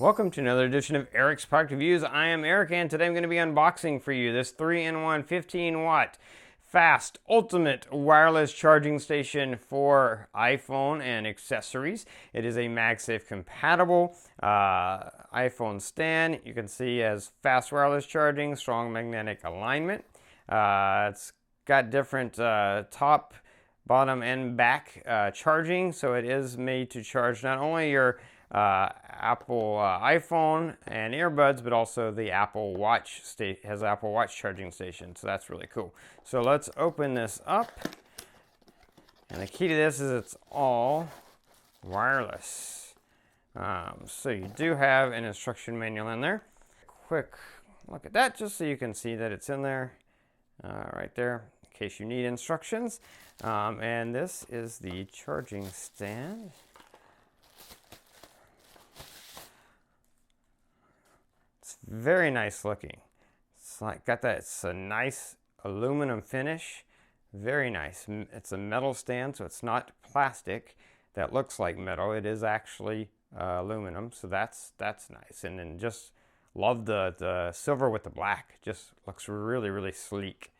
Welcome to another edition of Eric's Product Reviews. I am Eric, and today I'm going to be unboxing for you this 3-in-1 15-watt fast ultimate wireless charging station for iPhone and accessories. It is a MagSafe compatible iPhone stand. You can see as fast wireless charging, strong magnetic alignment. It's got different top, bottom, and back charging, so it is made to charge not only your Apple iPhone and earbuds, but also the Apple Watch has Apple Watch charging station, so that's really cool. So let's open this up, and the key to this is it's all wireless. So you do have an instruction manual in there. Quick look at that just so you can see that it's in there right there in case you need instructions. And this is the charging stand. Very nice looking. It's like it's a nice aluminum finish. Very nice. It's a metal stand, so it's not plastic that looks like metal. It is actually aluminum, so that's nice. And then just love the silver with the black. Just looks really sleek.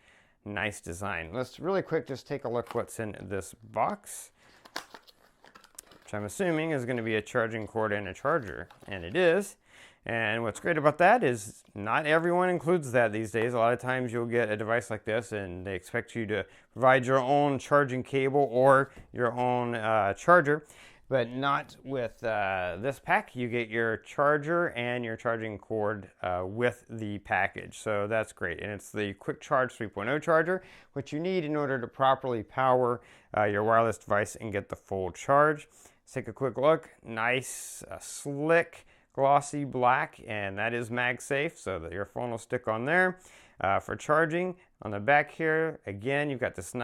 Nice design. Let's really quick just take a look what's in this box, which I'm assuming is going to be a charging cord and a charger, and it is. And what's great about that is not everyone includes that these days. A lot of times you'll get a device like this and they expect you to provide your own charging cable or your own charger, but not with this pack. You get your charger and your charging cord with the package, so that's great. And it's the Quick Charge 3.0 charger, which you need in order to properly power your wireless device and get the full charge. Let's take a quick look. Nice, slick, glossy black, and that is MagSafe, so that your phone will stick on there for charging. On the back here, again, you've got this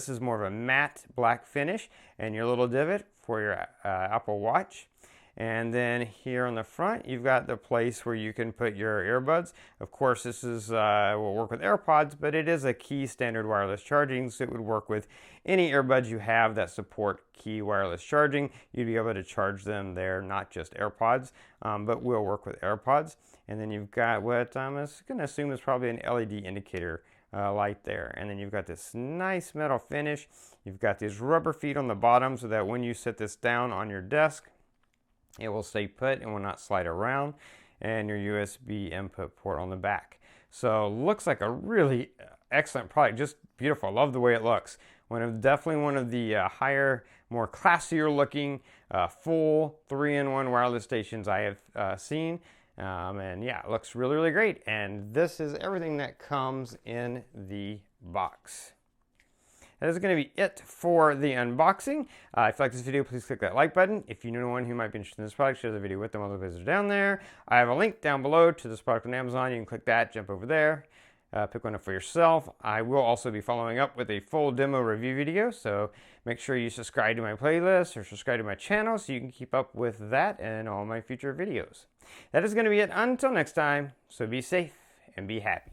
is more of a matte black finish, and your little divot for your Apple Watch. And then here on the front, you've got the place where you can put your earbuds. Of course, this will work with AirPods, but it is a key standard wireless charging, so it would work with any earbuds you have that support key wireless charging. You'd be able to charge them there, not just AirPods, but will work with AirPods. And then you've got what I'm going to assume is probably an LED indicator light there. And then you've got this nice metal finish. You've got these rubber feet on the bottom so that when you set this down on your desk, it will stay put and will not slide around, and your USB input port on the back. So looks like a really excellent product, just beautiful. I love the way it looks. Definitely one of the higher, more classier looking full 3-in-1 wireless stations I have seen. And yeah, it looks really great. And this is everything that comes in the box. That is going to be it for the unboxing. If you like this video, please click that like button. If you know anyone who might be interested in this product, share the video with them. All the videos are down there. I have a link down below to this product on Amazon. You can click that, jump over there, pick one up for yourself. I will also be following up with a full demo review video, so make sure you subscribe to my playlist or subscribe to my channel so you can keep up with that and all my future videos. That is going to be it until next time, so be safe and be happy.